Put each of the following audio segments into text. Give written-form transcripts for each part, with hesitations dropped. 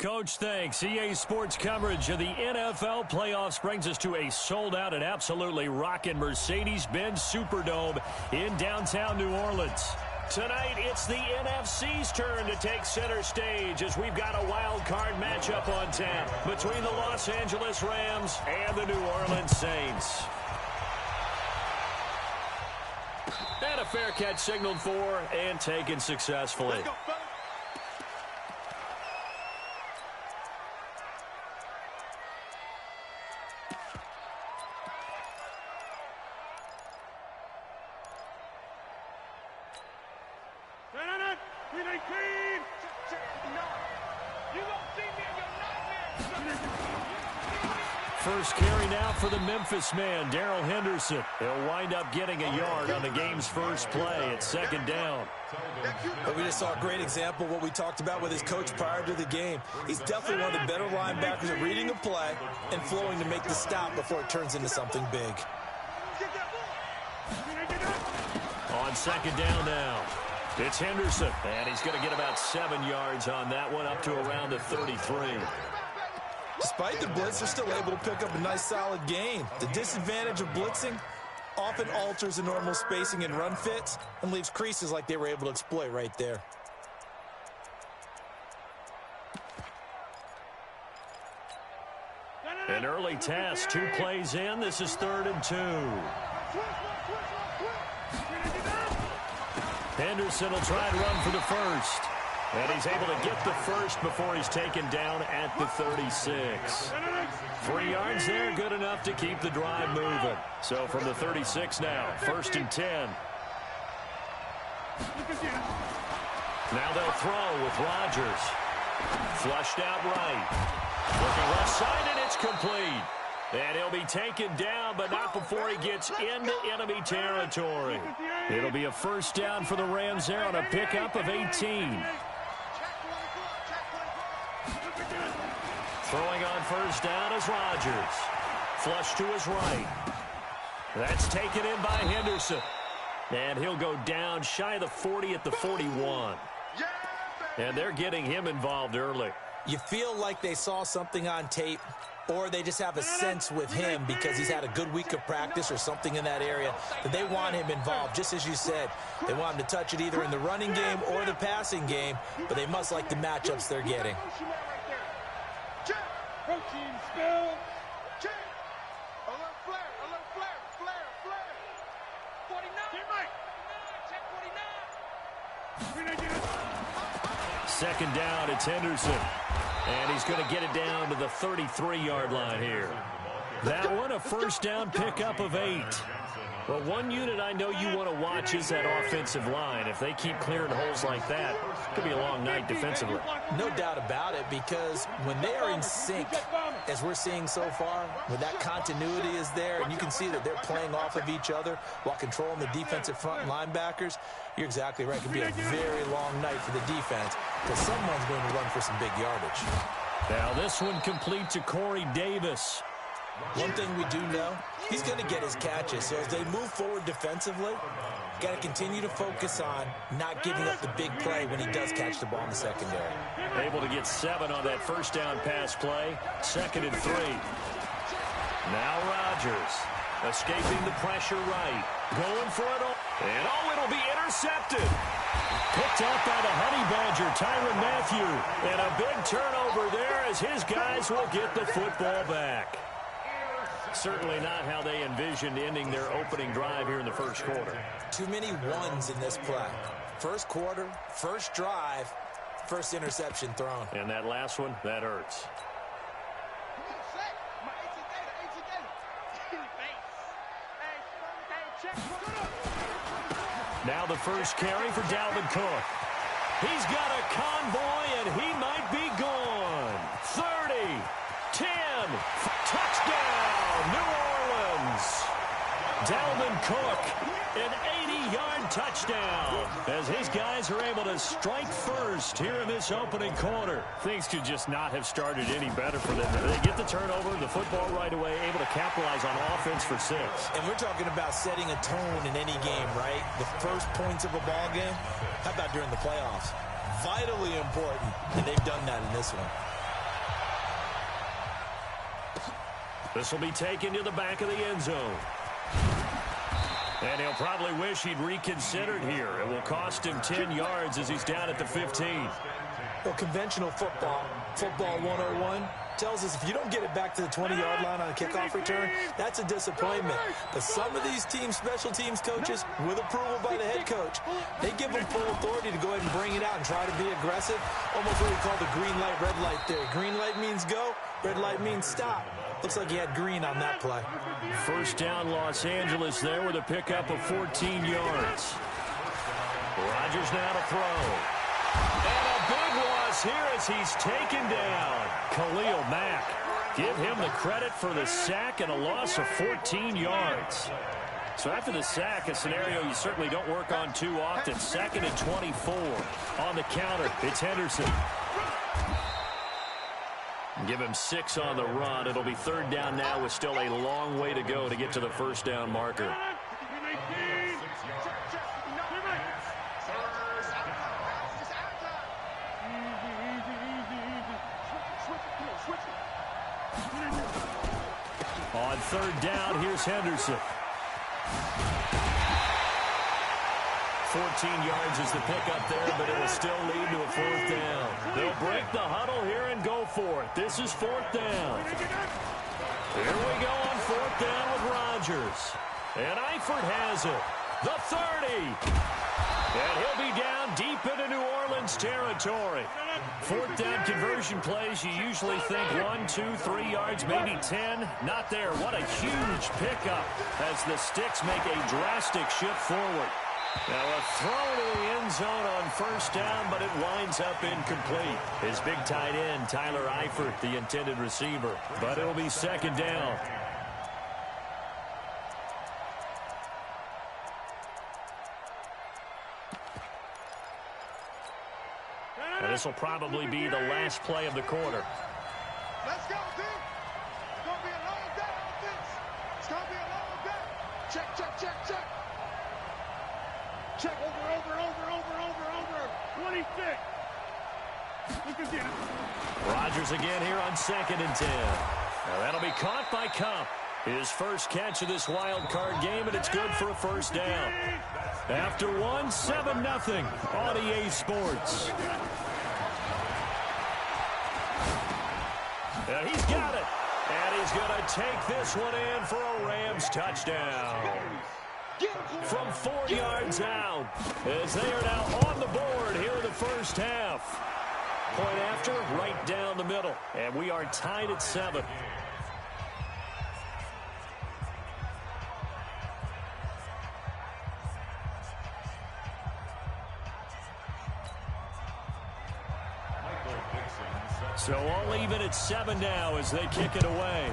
Coach. Thanks. EA Sports coverage of the NFL playoffs brings us to a sold-out and absolutely rocking Mercedes-Benz Superdome in downtown New Orleans. Tonight, it's the NFC's turn to take center stage as we've got a wild card matchup on tap between the Los Angeles Rams and the New Orleans Saints. And a fair catch signaled for and taken successfully. First carry now for the Memphis man, Darrell Henderson. He'll wind up getting a yard on the game's first play at second down. But we just saw a great example of what we talked about with his coach prior to the game. He's definitely one of the better linebackers at reading a play and flowing to make the stop before it turns into something big. On second down now, it's Henderson, and he's going to get about 7 yards on that one, up to around the 33. Despite the blitz, they're still able to pick up a nice solid gain. The disadvantage of blitzing often alters the normal spacing and run fits and leaves creases like they were able to exploit right there. An early test, 2 plays in. This is 3rd and 2. Henderson will try and run for the first. And he's able to get the first before he's taken down at the 36. 3 yards there, good enough to keep the drive moving. So from the 36 now, 1st and 10. Now they'll throw with Rodgers. Flushed out right. Looking left side, and it's complete. And he'll be taken down, but not before he gets into enemy territory. It'll be a first down for the Rams there on a pickup of 18. Throwing on first down is Rodgers. Flush to his right. That's taken in by Henderson. And he'll go down shy of the 40 at the 41. And they're getting him involved early. You feel like they saw something on tape, or they just have a sense with him because he's had a good week of practice or something in that area that they want him involved. Just as you said, they want him to touch it either in the running game or the passing game, but they must like the matchups they're getting. Protein spill. Check. Alert flare. Alert flare. Flare. Flare. 49. Check 49. Second down, it's Henderson. And he's going to get it down to the 33-yard line here. That one, a first down pickup of 8. Well, one unit I know you want to watch is that offensive line. If they keep clearing holes like that, it could be a long night defensively. No doubt about it, because when they are in sync, as we're seeing so far, when that continuity is there, and you can see that they're playing off of each other while controlling the defensive front linebackers, you're exactly right. It could be a very long night for the defense because someone's going to run for some big yardage. Now this one complete to Corey Davis. One thing we do know, he's going to get his catches. So as they move forward defensively, got to continue to focus on not giving up the big play when he does catch the ball in the secondary. Able to get 7 on that first down pass play. 2nd and 3. Now Rodgers escaping the pressure right. Going for it all. And it'll be intercepted. Picked up by the Honey Badger, Tyrann Mathieu. And a big turnover there as his guys will get the football back. Certainly not how they envisioned ending their opening drive here in the first quarter. Too many ones in this play. First quarter, first drive, first interception thrown. And that last one, that hurts. Now the first carry for Dalvin Cook. He's got a convoy, and he might be gone. 30, 10, touchdown, New Orleans. Dalvin Cook, an 80-yard touchdown as his guys are able to strike first here in this opening quarter. Things could just not have started any better for them. They get the turnover, the football right away, able to capitalize on offense for 6. And we're talking about setting a tone in any game, right? The first points of a ball game. How about during the playoffs? Vitally important, and they've done that in this one. This will be taken to the back of the end zone. And he'll probably wish he'd reconsidered here. It will cost him 10 yards as he's down at the 15. Well, conventional football 101, tells us if you don't get it back to the 20-yard line on a kickoff return, that's a disappointment. But some of these special teams coaches, with approval by the head coach, they give them full authority to go ahead and bring it out and try to be aggressive. Almost what we call the green light, red light theory. Green light means go, red light means stop. Looks like he had green on that play. First down, Los Angeles there with a pickup of 14 yards. Rodgers now to throw. And a big loss here as he's taken down. Khalil Mack. Give him the credit for the sack and a loss of 14 yards. So after the sack, a scenario you certainly don't work on too often. 2nd and 24 on the counter. It's Henderson. Give him 6 on the run. It'll be 3rd down now with still a long way to go to get to the first down marker. On 3rd down, here's Henderson. 14 yards is the pickup there, but it will still lead to a 4th down. They'll break the huddle here and go for it. This is 4th down. Here we go on 4th down with Rodgers. And Eifert has it. The 30. And he'll be down deep into New Orleans territory. 4th down conversion plays, you usually think 1, 2, 3 yards, maybe 10. Not there. What a huge pickup as the Sticks make a drastic shift forward. Now a throw to the end zone on 1st down, but it winds up incomplete. His big tight end, Tyler Eifert, the intended receiver. But it'll be 2nd down. And this will probably be the last play of the quarter. Let's go, team. It's going to be a long day on this. It's going to be a long day. Check, check, check, check. Check. Over. 26. Look again. Rodgers again here on 2nd and 10. Now that'll be caught by Kupp. His first catch of this wild card game, and it's good for a 1st down. After 1, 7-0 on EA Sports. And he's got it. And he's going to take this one in for a Rams touchdown. From 4 yards out, as they are now on the board here in the first half. Point after, right down the middle. And we are tied at 7. So all even at 7 now as they kick it away.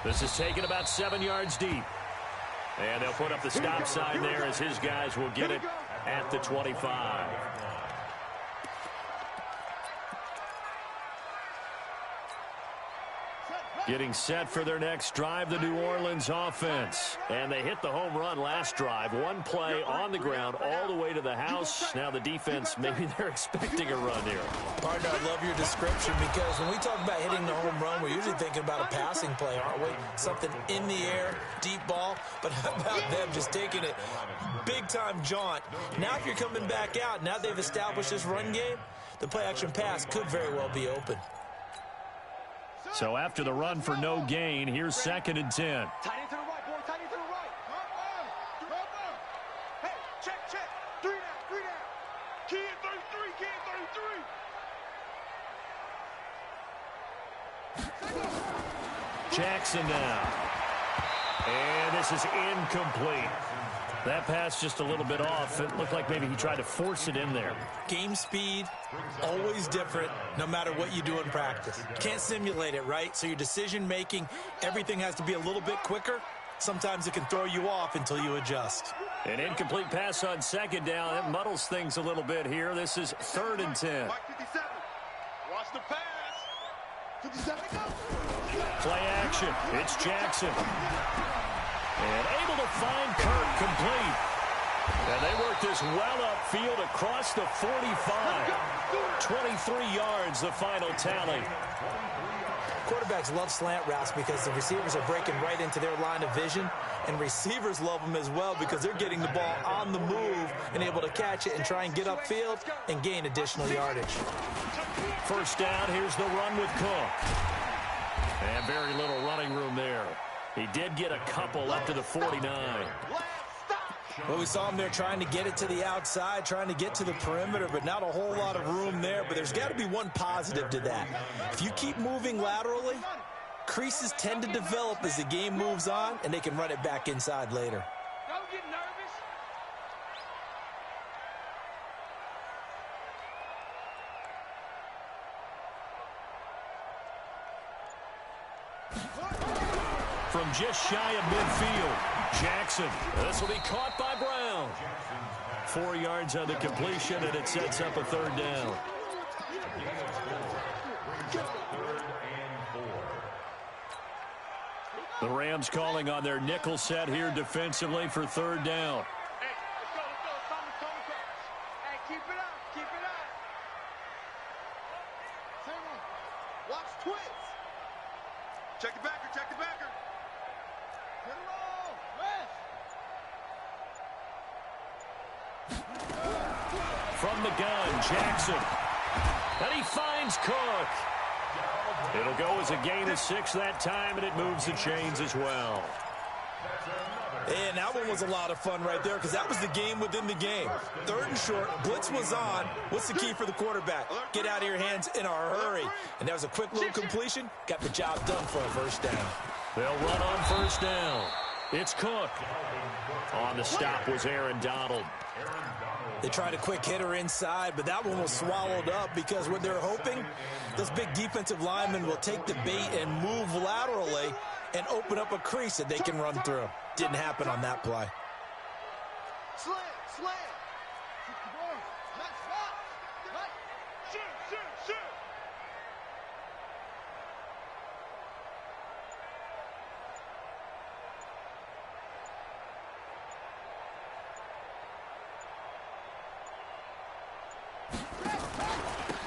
This is taken about 7 yards deep. And they'll put up the stop sign there as his guys will get it at the 25. Getting set for their next drive, the New Orleans offense. And they hit the home run last drive. One play on the ground all the way to the house. Now the defense, maybe they're expecting a run here. Partner, I love your description because when we talk about hitting the home run, we're usually thinking about a passing play, aren't we? Something in the air, deep ball. But how about them just taking it big-time jaunt? Now if you're coming back out, now they've established this run game, the play-action pass could very well be open. So after the run for no gain, here's 2nd and 10. Tight end to the right, boy. Tight end to the right. Come on. Hey, check. 3 down. Key at 33. Jackson now. And this is incomplete. That pass just a little bit off. It looked like maybe he tried to force it in there. Game speed, always different, no matter what you do in practice. You can't simulate it, right? So your decision-making, everything has to be a little bit quicker. Sometimes it can throw you off until you adjust. An incomplete pass on 2nd down. That muddles things a little bit here. This is 3rd and 10. Mike 57. Watch the pass. 57, go. Play action. It's Jackson. And able to find Kirk complete. And they work this well upfield across the 45. 23 yards, the final tally. Quarterbacks love slant routes because the receivers are breaking right into their line of vision, and receivers love them as well because they're getting the ball on the move and able to catch it and try and get upfield and gain additional yardage. First down, here's the run with Cook. And very little running room there. He did get a couple up to the 49. Well, we saw him there trying to get it to the outside, trying to get to the perimeter, but not a whole lot of room there. But there's got to be one positive to that. If you keep moving laterally, creases tend to develop as the game moves on, and they can run it back inside later. Don't get nervous. From just shy of midfield, Jackson. This will be caught by Brown. 4 yards on the completion, and it sets up a third down. The Rams calling on their nickel set here defensively for third down. Hey, let's go. Hey, keep it up. Keep it up. Same one. Watch twins. Check the backer. Check the backer. Get it all. Rest. From the gun, Jackson. And he finds Cook. It'll go as a gain of 6 that time, and it moves the chains as well. And that one was a lot of fun right there because that was the game within the game. Third and short, blitz was on. What's the key for the quarterback? Get out of your hands in a hurry. And that was a quick little completion. Got the job done for a first down. They'll run on first down. It's Cook. On the stop was Aaron Donald. They tried a quick hitter inside, but that one was swallowed up because what they're hoping, those big defensive linemen will take the bait and move laterally and open up a crease that they can run through. Didn't happen on that play. Slam. Nice spot. Nice. Shoot.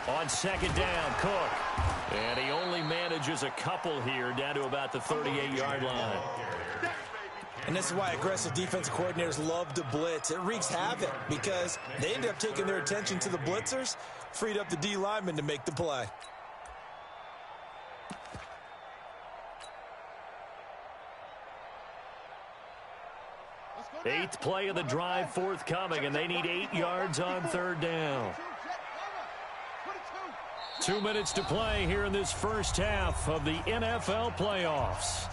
On second down, Cook. And he only manages a couple here down to about the 38-yard line. And this is why aggressive defensive coordinators love to blitz. It wreaks havoc because they end up taking their attention to the blitzers, freed up the D lineman to make the play. Eighth play of the drive forthcoming, and they need 8 yards on third down. 2 minutes to play here in this first half of the NFL playoffs.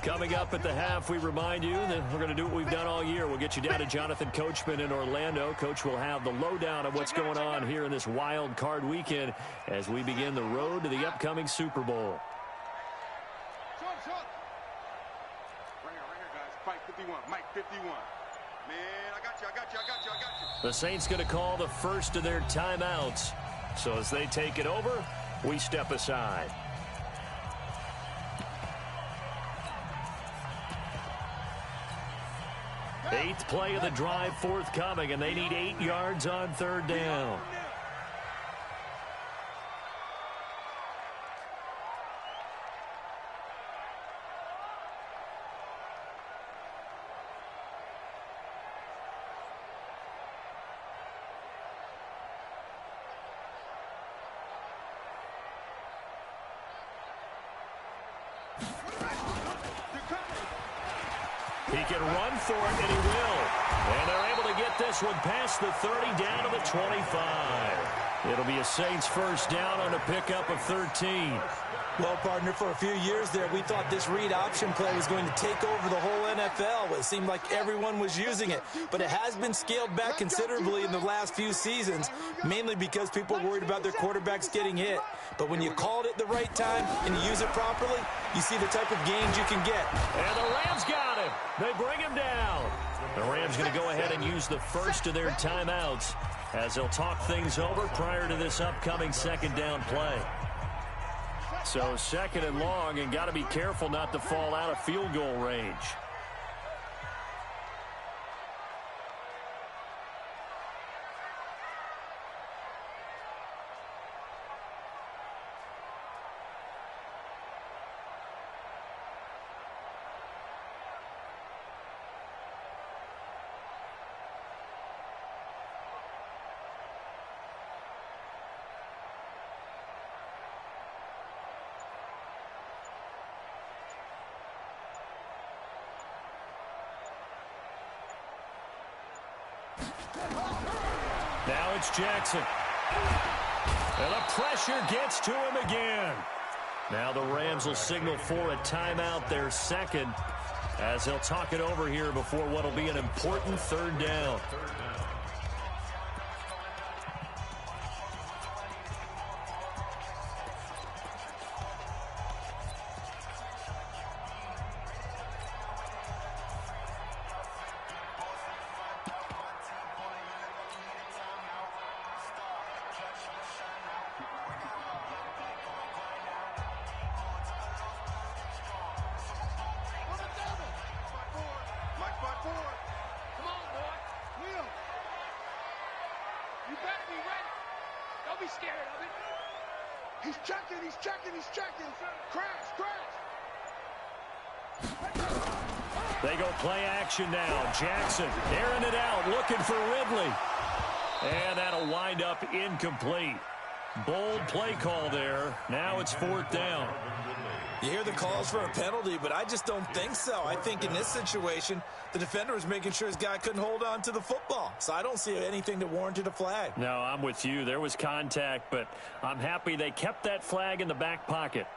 Coming up at the half, we remind you that we're going to do what we've done all year. We'll get you down to Jonathan Coachman in Orlando. Coach will have the lowdown of what's going on here in this wild card weekend as we begin the road to the upcoming Super Bowl. Right here, guys. Mike 51. Mike 51. Man, I got you. The Saints going to call the first of their timeouts. So as they take it over, we step aside. Eighth play of the drive forthcoming, and they need 8 yards on third down. He can run for it, and he will. And they're able to get this one past the 30 down to the 25. It'll be a Saints first down on a pickup of 13. Well, partner, for a few years there, we thought this read option play was going to take over the whole NFL. It seemed like everyone was using it, but it has been scaled back considerably in the last few seasons, mainly because people are worried about their quarterbacks getting hit. But when you called it the right time and you use it properly, you see the type of gains you can get. And the Rams got him. They bring him down. The Rams going to go ahead and use the first of their timeouts as they'll talk things over prior to this upcoming second down play. So second and long, and got to be careful not to fall out of field goal range. Now it's Jackson. And the pressure gets to him again. Now the Rams will signal for a timeout, their second, as they'll talk it over here before what will be an important third down. They go play action now. Jackson airing it out, looking for Ridley. And that'll wind up incomplete. Bold play call there. Now it's fourth down. You hear the calls for a penalty, but I just don't think so. I think in this situation, the defender was making sure his guy couldn't hold on to the football. So I don't see anything that warranted a flag. No, I'm with you. There was contact, but I'm happy they kept that flag in the back pocket.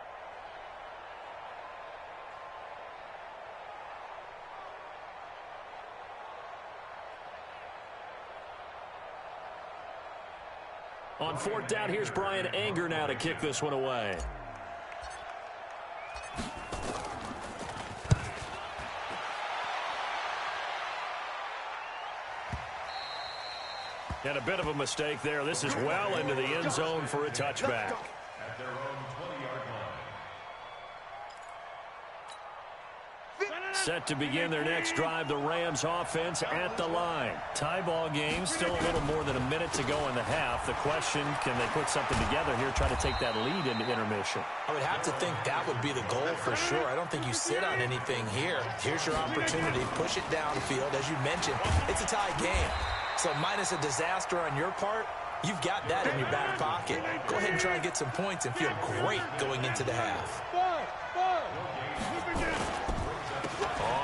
On fourth down, here's Brian Anger now to kick this one away. And a bit of a mistake there. This is well into the end zone for a touchback. Set to begin their next drive, the Rams offense at the line. Tie ball game, still a little more than a minute to go in the half. The question, can they put something together here, try to take that lead into intermission? I would have to think that would be the goal for sure. I don't think you sit on anything here. Here's your opportunity. Push it downfield. As you mentioned, it's a tie game. So minus a disaster on your part, you've got that in your back pocket. Go ahead and try and get some points and feel great going into the half.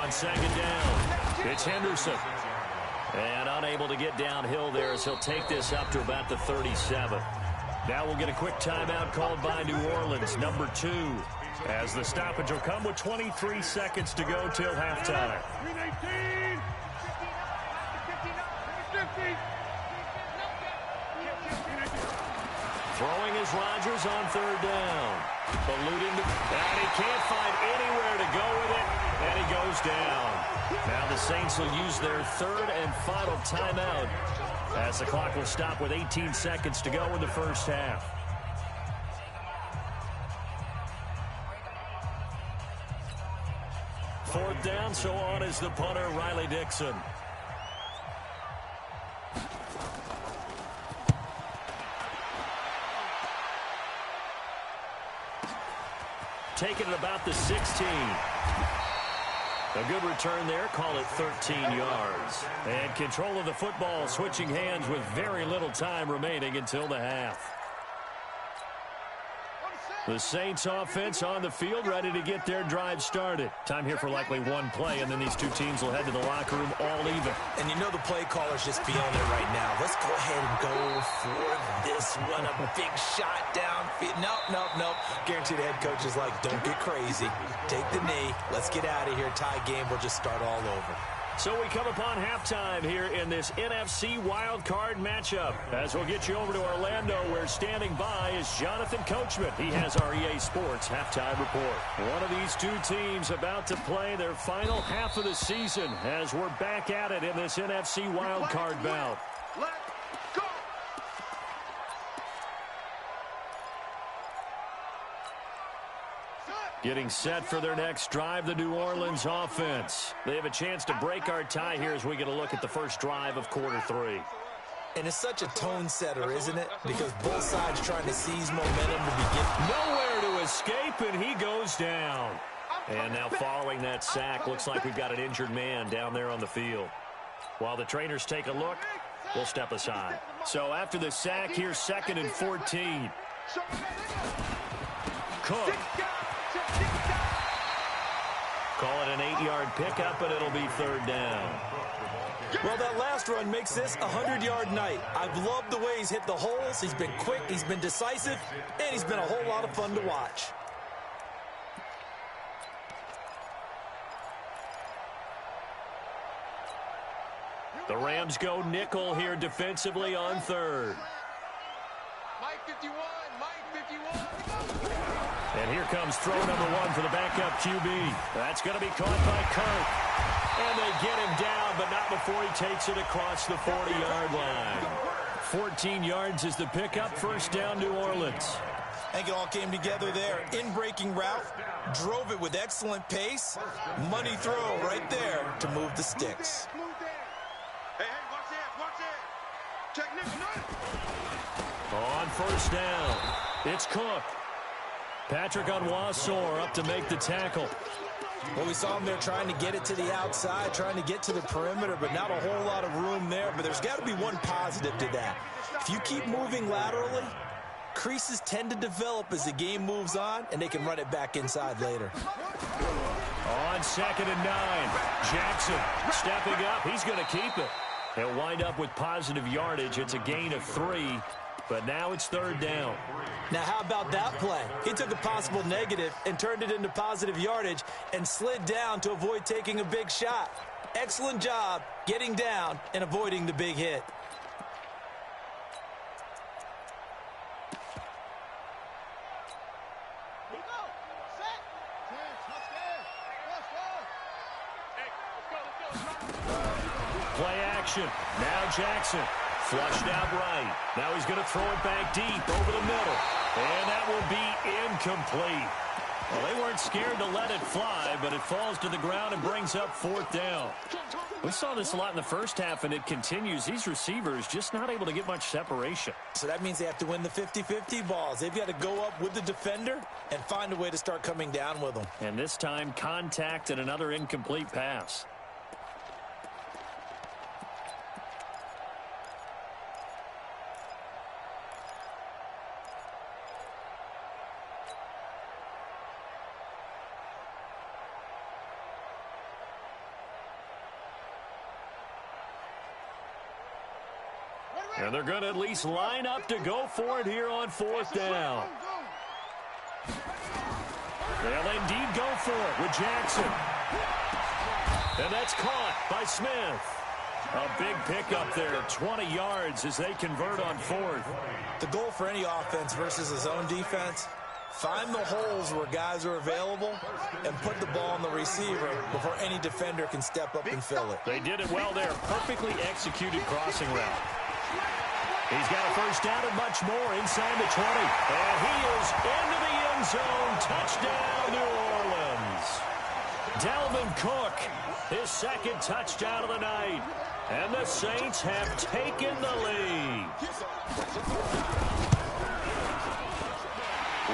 On second down, it's Henderson. And unable to get downhill there as he'll take this up to about the 37. Now we'll get a quick timeout called by New Orleans, number 2. As the stoppage will come with 23 seconds to go till halftime. Throwing is Rodgers on third down. Eluding, and he can't find anywhere to go with it. And he goes down. Now the Saints will use their third and final timeout as the clock will stop with 18 seconds to go in the first half. Fourth down, so on is the punter, Riley Dixon. Taking it about the 16. A good return there, call it 13 yards. And control of the football switching hands with very little time remaining until the half. The Saints offense on the field, ready to get their drive started. Time here for likely one play, and then these two teams will head to the locker room all even. And you know the play caller's just feeling it right now. Let's go ahead and go for this one. A big shot downfield. Nope. Guarantee the head coach is like, don't get crazy. Take the knee. Let's get out of here. Tie game. We'll just start all over. So we come upon halftime here in this NFC wildcard matchup. As we'll get you over to Orlando, where standing by is Jonathan Coachman. He has our EA Sports halftime report. One of these two teams about to play their final half of the season as we're back at it in this NFC wildcard bout. Let's go. Getting set for their next drive, the New Orleans offense. They have a chance to break our tie here as we get a look at the first drive of quarter three. And it's such a tone setter, isn't it? Because both sides trying to seize momentum to begin. Nowhere to escape, and he goes down. And now following that sack, looks like we've got an injured man down there on the field. While the trainers take a look, we'll step aside. So after the sack, here's 2nd and 14. Cook. Call it an 8-yard pickup, and it'll be 3rd down. Well, that last run makes this a 100-yard night. I've loved the way he's hit the holes. He's been quick, he's been decisive, and he's been a whole lot of fun to watch. The Rams go nickel here defensively on 3rd. Mike 51, Mike 51. And here comes throw number 1 for the backup QB. That's going to be caught by Kirk. And they get him down, but not before he takes it across the 40-yard line. 14 yards is the pickup. 1st down, New Orleans. I think it all came together there. In-breaking route, drove it with excellent pace. Money throw right there to move the sticks. Hey, watch it. Check nickel. On 1st down, it's Cook. Patrick Onwuasor up to make the tackle. Well, we saw him there trying to get it to the outside, trying to get to the perimeter, but not a whole lot of room there. But there's got to be one positive to that. If you keep moving laterally, creases tend to develop as the game moves on, and they can run it back inside later. On 2nd and 9, Jackson stepping up. He's going to keep it. He'll wind up with positive yardage. It's a gain of 3. But now it's 3rd down. Now, how about that play? He took a possible negative and turned it into positive yardage and slid down to avoid taking a big shot. Excellent job getting down and avoiding the big hit. Play action. Now Jackson. Flushed out right. Now he's going to throw it back deep over the middle. And that will be incomplete. Well, they weren't scared to let it fly, but it falls to the ground and brings up 4th down. We saw this a lot in the first half, and it continues. These receivers just not able to get much separation. So that means they have to win the 50-50 balls. They've got to go up with the defender and find a way to start coming down with them. And this time, contact and another incomplete pass. And they're going to at least line up to go for it here on 4th down. They'll indeed go for it with Jackson. And that's caught by Smith. A big pickup there, 20 yards as they convert on 4th. The goal for any offense versus his own defense, find the holes where guys are available and put the ball on the receiver before any defender can step up and fill it. They did it well there. Perfectly executed crossing route. He's got a 1st down and much more inside the 20. And he is into the end zone. Touchdown, New Orleans. Dalvin Cook, his 2nd touchdown of the night. And the Saints have taken the lead.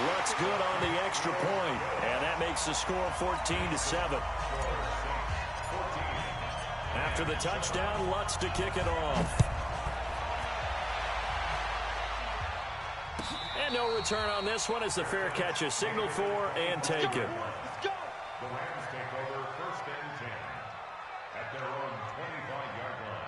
Lutz good on the extra point. And that makes the score 14-7. After the touchdown, Lutz to kick it off. And no return on this one as the fair catch is signaled for and taken. Let's go. The Rams take over 1st and 10 at their own 25-yard line.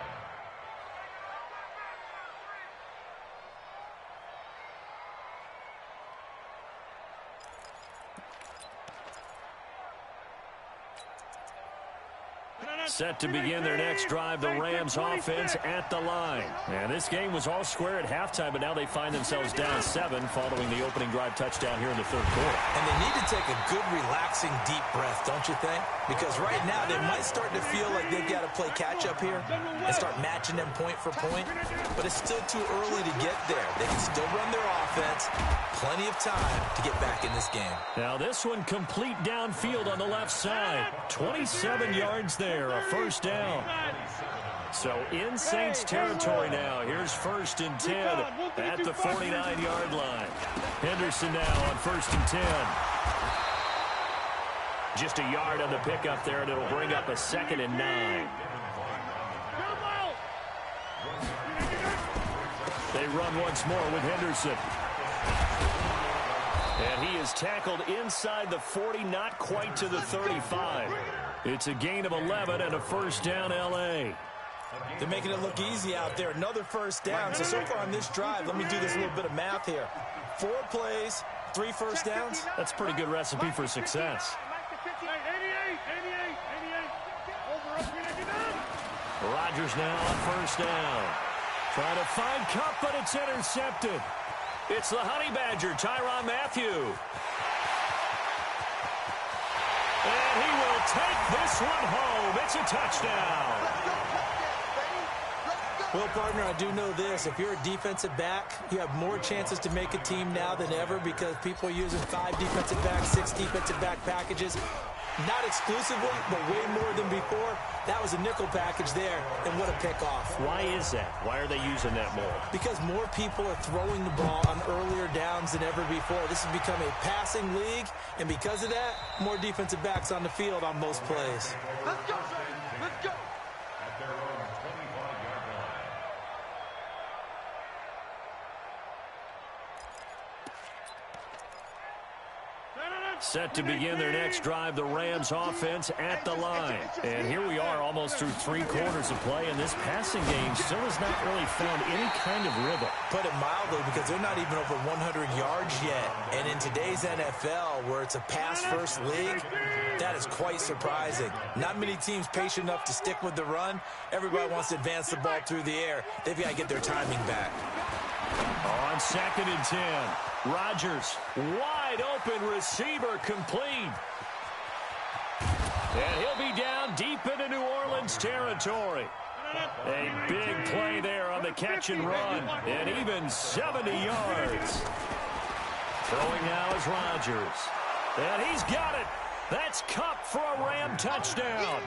Set to begin their next drive, the Rams offense at the line. And this game was all square at halftime, but now they find themselves down 7 following the opening drive touchdown here in the 3rd quarter. And they need to take a good, relaxing, deep breath, don't you think? Because right now they might start to feel like they've got to play catch-up here and start matching them point for point. But it's still too early to get there. They can still run their offense. Plenty of time to get back in this game. Now this one complete downfield on the left side. 27 yards there, a 1st down. So in Saints territory now. Here's 1st and 10 at the 49-yard line. Henderson now on 1st and 10. Just a yard on the pickup there, and it'll bring up a 2nd and 9. They run once more with Henderson. And he is tackled inside the 40, not quite to the 35. It's a gain of 11 and a 1st down, L.A. They're making it look easy out there. Another 1st down. So far on this drive, let me do this little bit of math here. 4 plays, 3 1st downs. That's a pretty good recipe for success. Rodgers now on 1st down. Trying to find Kupp, but it's intercepted. It's the Honey Badger, Tyrann Mathieu. And he will take this one home. It's a touchdown. Well, partner, I do know this. If you're a defensive back, you have more chances to make a team now than ever because people are using 5 defensive backs, 6 defensive back packages. Not exclusively, but way more than before. That was a nickel package there, and what a pickoff. Why is that? Why are they using that more? Because more people are throwing the ball on earlier downs than ever before. This has become a passing league, and because of that, more defensive backs on the field on most plays. Let's go, son. Let's go. At their own 25-yard line. Set to begin their next drive, the Rams offense at the line. And here we are almost through 3 quarters of play, and this passing game still has not really found any kind of rhythm. Put it mildly, because they're not even over 100 yards yet. And in today's NFL, where it's a pass-first league, that is quite surprising. Not many teams patient enough to stick with the run. Everybody wants to advance the ball through the air. They've got to get their timing back. On 2nd and 10, Rodgers, wide open receiver, complete. And he'll be down deep into New Orleans territory. A big play there on the catch and run, and even 70 yards. Throwing now is Rodgers. And he's got it. That's Kupp for a Ram touchdown.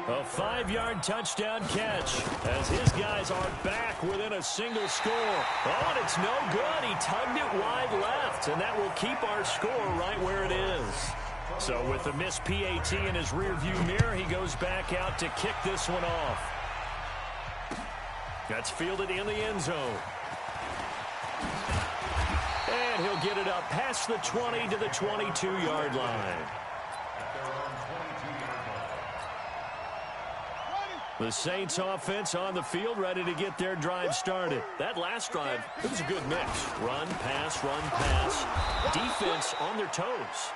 A 5-yard touchdown catch as his guys are back within a single score. Oh, and it's no good. He tugged it wide left, and that will keep our score right where it is. So with the missed PAT in his rearview mirror, he goes back out to kick this one off. That's fielded in the end zone. And he'll get it up past the 20 to the 22-yard line. The Saints offense on the field, ready to get their drive started. That last drive, it was a good mix. Run, pass, defense on their toes.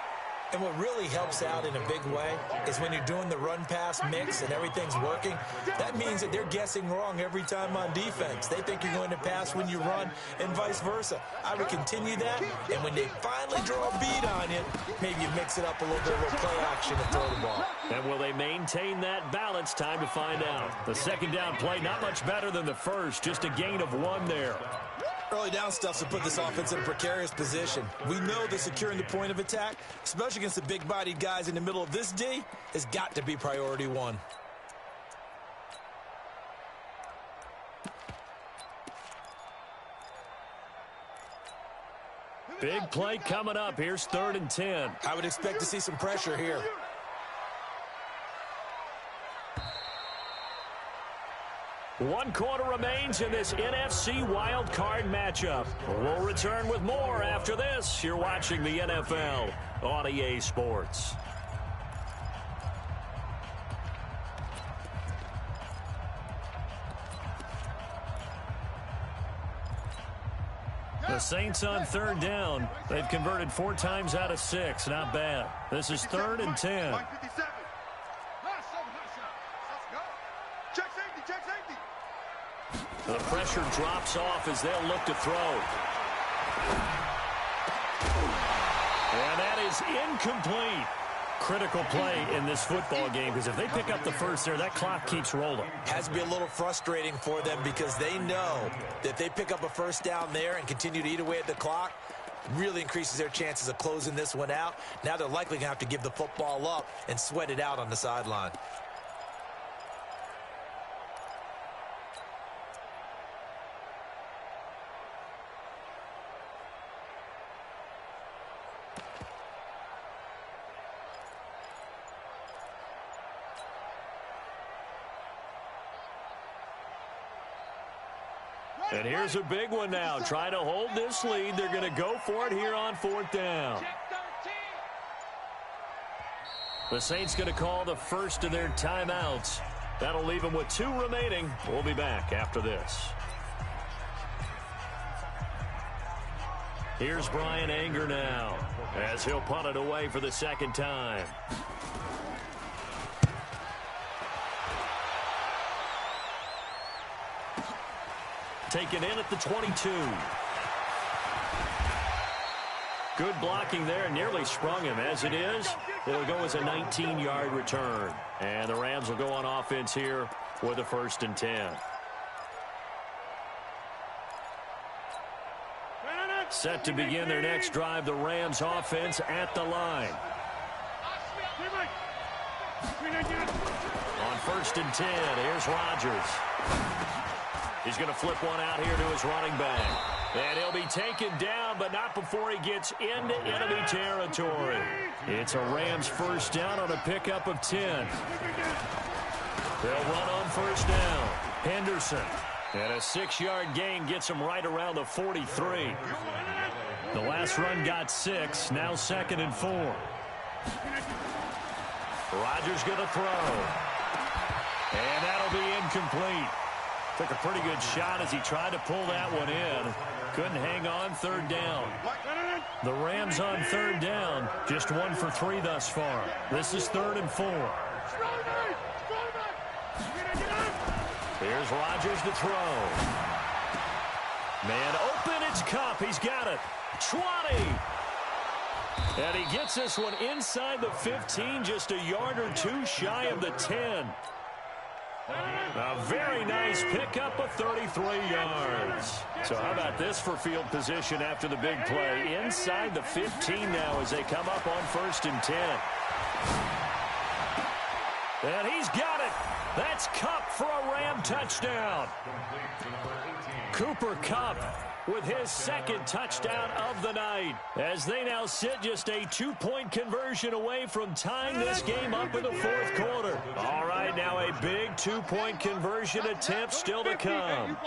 And what really helps out in a big way is when you're doing the run-pass mix and everything's working, that means that they're guessing wrong every time on defense. They think you're going to pass when you run and vice versa. I would continue that, and when they finally draw a beat on you, maybe you mix it up a little bit, a little play action and throw the ball. And will they maintain that balance? Time to find out. The 2nd down play, not much better than the first, just a gain of 1 there. Early down stuff to put this offense in a precarious position. We know that securing the point of attack, especially against the big-bodied guys in the middle of this D, has got to be priority 1. Big play coming up. Here's 3rd and 10. I would expect to see some pressure here. 1 quarter remains in this NFC Wild Card matchup. We'll return with more after this. You're watching the NFL on EA Sports. The Saints on 3rd down. They've converted 4 times out of 6. Not bad. This is 3rd and 10. The pressure drops off as they'll look to throw. And that is incomplete. Critical play in this football game, because if they pick up the first there, that clock keeps rolling. Has to be a little frustrating for them because they know that if they pick up a first down there and continue to eat away at the clock, really increases their chances of closing this one out. Now they're likely going to have to give the football up and sweat it out on the sideline. And here's a big one now. Trying to hold this lead. They're going to go for it here on 4th down. The Saints going to call the first of their timeouts. That'll leave them with 2 remaining. We'll be back after this. Here's Bryan Anger now as he'll punt it away for the 2nd time. Taken in at the 22. Good blocking there. Nearly sprung him. As it is, it'll go as a 19-yard return. And the Rams will go on offense here with a 1st and 10. Set to begin their next drive, the Rams offense at the line. On 1st and 10, here's Rodgers. He's going to flip one out here to his running back. And he'll be taken down, but not before he gets into enemy territory. It's a Rams 1st down on a pickup of 10. They'll run on 1st down. Henderson. And a 6-yard gain gets him right around the 43. The last run got 6. Now 2nd and 4. Rodgers going to throw. And that'll be incomplete. Took a pretty good shot as he tried to pull that one in. Couldn't hang on 3rd down. The Rams on 3rd down. Just 1 for 3 thus far. This is 3rd and 4. Here's Rodgers to throw. Man open, it's Kupp. He's got it. 20. And he gets this one inside the 15, just a yard or 2 shy of the 10. A very nice pickup of 33 yards. So how about this for field position after the big play? Inside the 15 now as they come up on 1st and 10. And he's got it. That's Kupp for a Ram touchdown. Cooper Kupp with his 2nd touchdown of the night, as they now sit just a 2-point conversion away from tying this game up in the 4th quarter. All right, now a big 2-point conversion attempt still to come.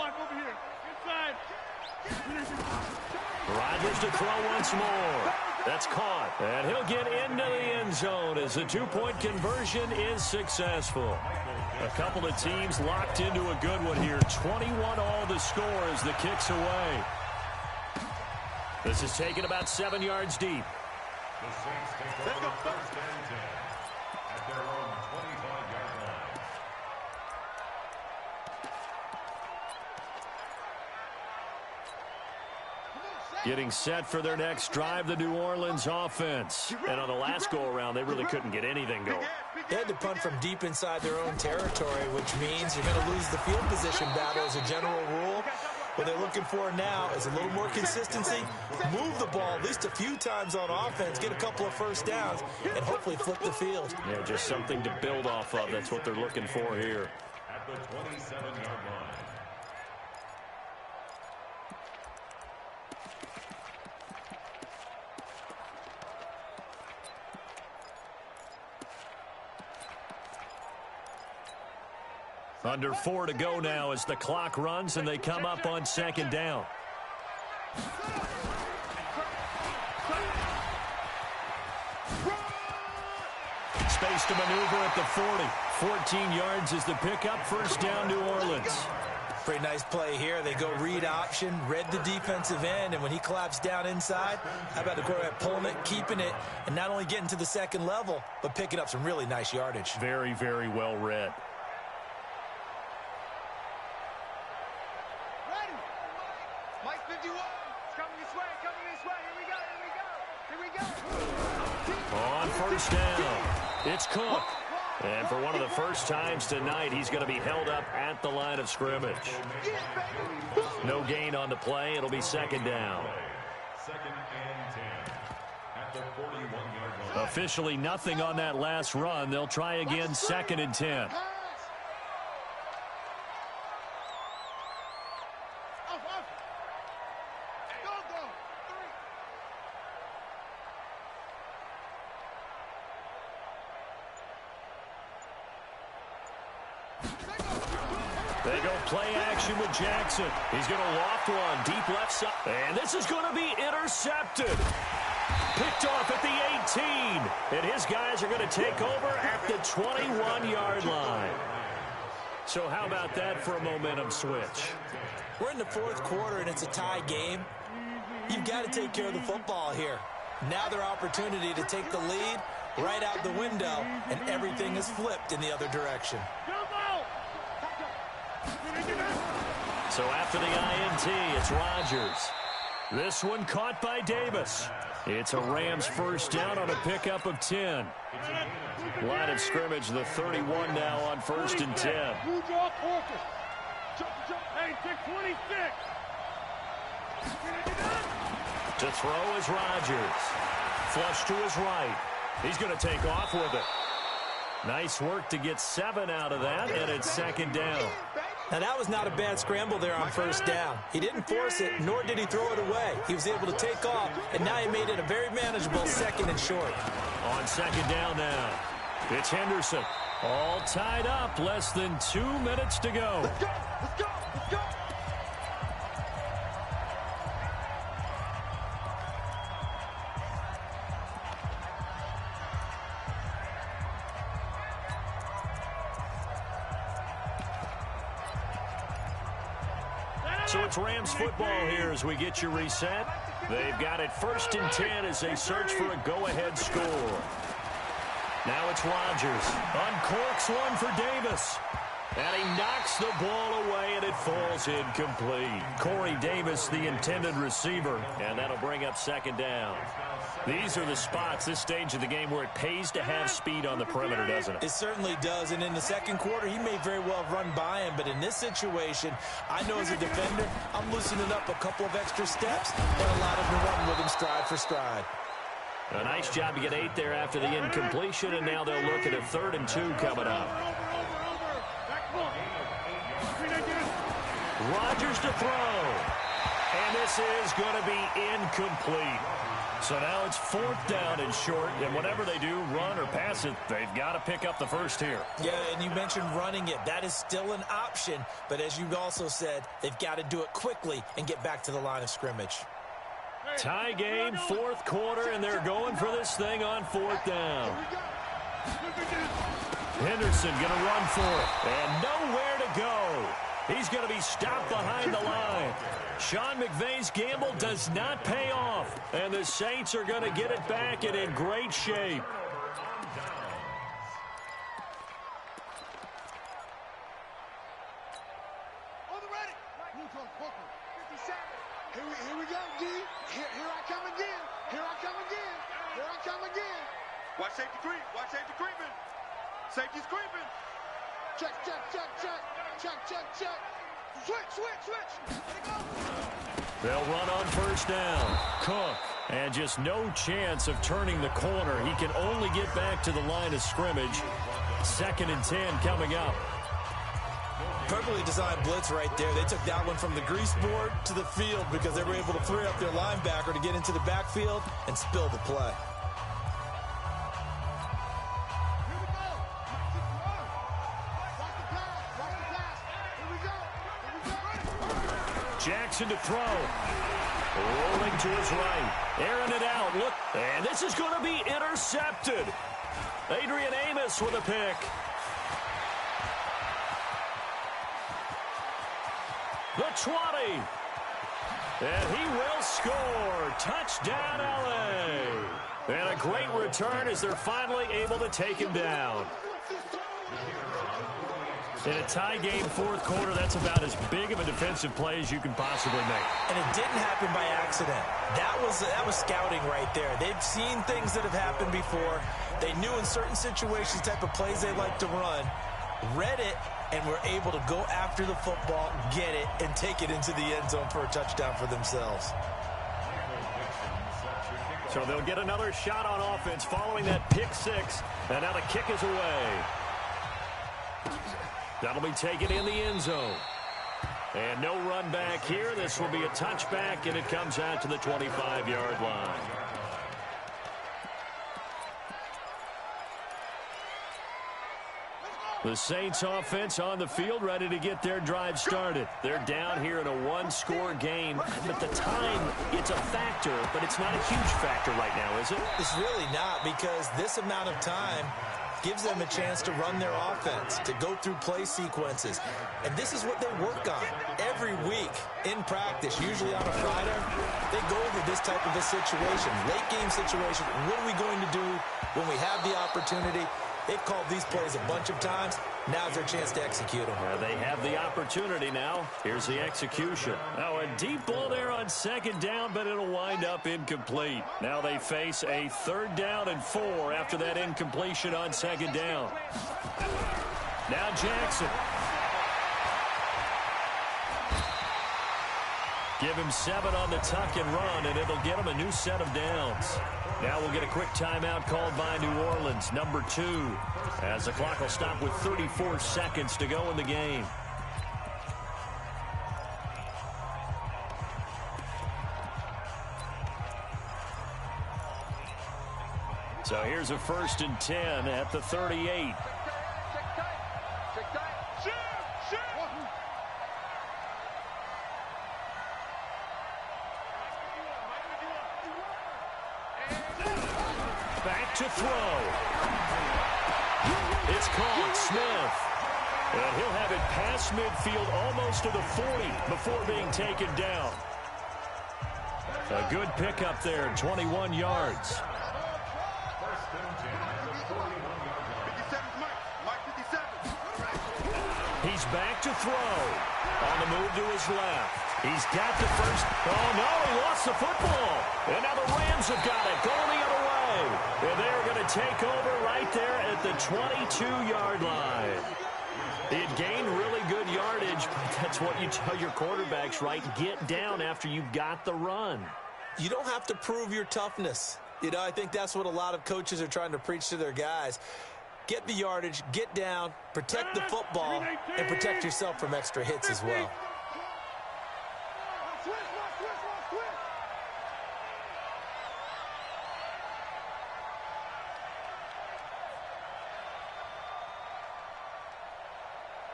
Rodgers to throw once more. That's caught, and he'll get into the end zone as the 2-point conversion is successful. A couple of teams locked into a good one here. 21 all the score as the kick's away. This is taken about 7 yards deep. The Saints take over 1st and 10 at their own 25-yard line. Getting set for their next drive, the New Orleans offense. And on the last go-around, they really couldn't get anything going. They had to punt from deep inside their own territory, which means you're going to lose the field position battle as a general rule. What they're looking for now is a little more consistency, move the ball at least a few times on offense, get a couple of 1st downs, and hopefully flip the field. Yeah, just something to build off of. That's what they're looking for here. At the 27-yard line. Under 4 to go now as the clock runs and they come up on second down. Space to maneuver at the 40. 14 yards is the pickup. First down, New Orleans. Pretty nice play here. They go read option, read the defensive end, and when he collapsed down inside, how about the quarterback pulling it, keeping it, and not only getting to the second level, but picking up some really nice yardage. Very, very well read. Ready. Mike 51. It's coming this way, coming this way. Here we go, here we go, here we go. On first down, it's Cook. And for one of the first times tonight, he's going to be held up at the line of scrimmage. No gain on the play. It'll be second down. Second and 10 at the 41-yard line. Officially nothing on that last run. They'll try again, second and 10. They go play action with Jackson. He's going to loft one deep left side. And this is going to be intercepted. Picked off at the 18. And his guys are going to take over at the 21-yard line. So how about that for a momentum switch? We're in the fourth quarter, and it's a tie game. You've got to take care of the football here. Now their opportunity to take the lead right out the window, and everything is flipped in the other direction. So after the INT, it's Rodgers. This one caught by Davis. It's a Rams first down on a pickup of 10. Line of scrimmage, the 31 now on first and 10. To throw is Rodgers. Flush to his right. He's going to take off with it. Nice work to get 7 out of that, and it's second down. Now, that was not a bad scramble there on first down. He didn't force it, nor did he throw it away. He was able to take off, and now he made it a very manageable second and short. On second down now, it's Henderson. All tied up, less than 2 minutes to go. Let's go, let's go, let's go. So it's Rams football here as we get you reset. They've got it first and 10 as they search for a go-ahead score. Now it's Rodgers. Uncorks one for Davis. And he knocks the ball away, and it falls incomplete. Corey Davis, the intended receiver, and that'll bring up second down. These are the spots, this stage of the game, where it pays to have speed on the perimeter, doesn't it? It certainly does, and in the second quarter, he may very well have run by him, but in this situation, I know as a defender, I'm loosening up a couple of extra steps, but allowed him to run with him stride for stride. A nice job to get 8 there after the incompletion, and now they'll look at a 3rd and 2 coming up. Rodgers to throw. And this is going to be incomplete. So now it's 4th down and short, and whatever they do, run or pass it, they've got to pick up the first here. Yeah, and you mentioned running it. That is still an option, but as you also said, they've got to do it quickly and get back to the line of scrimmage. Tie game, 4th quarter, and they're going for this thing on 4th down. Henderson going to run for it, and nowhere to go. He's going to be stopped behind the line. Sean McVay's gamble does not pay off, and the Saints are going to get it back and in great shape. On the ready. 57. Here we go, D. Here I come again. Here I come again. Here I come again. Watch safety creep. Watch safety creeping. Safety's creeping. Check, check, check, check. Check, check, check. Switch, switch, switch. Let it go. They'll run on first down. Cook, and just no chance of turning the corner. He can only get back to the line of scrimmage. 2nd and 10 coming up. Perfectly designed blitz right there. They took that one from the grease board to the field because they were able to free up their linebacker to get into the backfield and spill the play. Here we go. Watch the pass. Watch the pass. Jackson to throw. Rolling to his right. Airing it out. Look. And this is going to be intercepted. Adrian Amos with a pick. The 20. And he will score. Touchdown, L.A. And a great return as they're finally able to take him down. In a tie game, fourth quarter, that's about as big of a defensive play as you can possibly make. And it didn't happen by accident. That was scouting right there. They've seen things that have happened before. They knew in certain situations the type of plays they like to run, read it, and were able to go after the football, get it, and take it into the end zone for a touchdown for themselves. So they'll get another shot on offense following that pick six. And now the kick is away. That'll be taken in the end zone. And no run back here. This will be a touchback, and it comes out to the 25-yard line. The Saints offense on the field, ready to get their drive started. They're down here in a one-score game, but the time, it's a factor, but it's not a huge factor right now, is it? It's really not, because this amount of time gives them a chance to run their offense, to go through play sequences. And this is what they work on every week in practice, usually on a Friday. They go over this type of a situation, late game situation. What are we going to do when we have the opportunity? They've called these plays a bunch of times. Now's their chance to execute them. They have the opportunity now. Here's the execution. Now a deep ball there on second down, but it'll wind up incomplete. Now they face a 3rd down and 4 after that incompletion on second down. Now Jackson. Give him 7 on the tuck and run, and it'll get him a new set of downs. Now we'll get a quick timeout called by New Orleans, number 2, as the clock will stop with 34 seconds to go in the game. So here's a 1st and 10 at the 38. Back to throw. It's called Smith. And he'll have it past midfield almost to the 40 before being taken down. A good pickup there, 21 yards. He's back to throw. On the move to his left. He's got the first. Oh, no, he lost the football. And now the Rams have got it, going the other way. And they're going to take over right there at the 22-yard line. It gained really good yardage, but that's what you tell your quarterbacks, right? Get down after you've got the run. You don't have to prove your toughness. You know, I think that's what a lot of coaches are trying to preach to their guys. Get the yardage, get down, protect the football, and protect yourself from extra hits as well.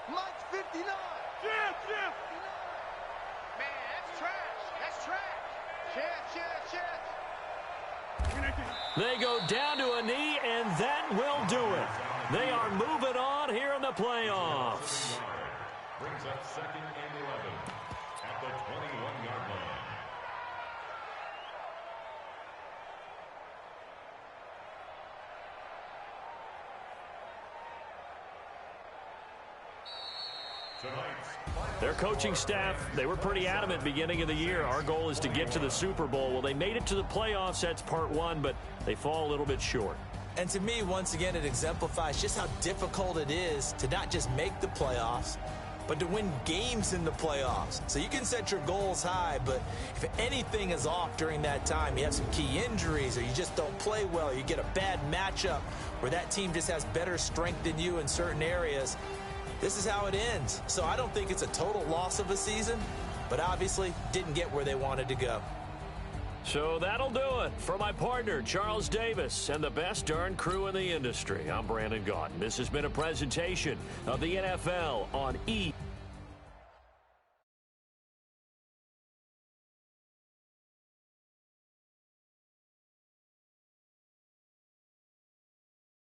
Mike's 59. Man, that's trash. That's trash. Chance. They go down to a knee, and that will do it. They are moving on here in the playoffs. Brings up 2nd and 11 at the 21-yard line. Their coaching staff, they were pretty adamant beginning of the year. Our goal is to get to the Super Bowl. Well, they made it to the playoffs. That's part 1, but they fall a little bit short. And to me, once again, it exemplifies just how difficult it is to not just make the playoffs, but to win games in the playoffs. So you can set your goals high, but if anything is off during that time, you have some key injuries or you just don't play well, you get a bad matchup where that team just has better strength than you in certain areas, this is how it ends. So I don't think it's a total loss of a season, but obviously didn't get where they wanted to go. So that'll do it. For my partner, Charles Davis, and the best darn crew in the industry, I'm Brandon Gaudin. This has been a presentation of the NFL on E!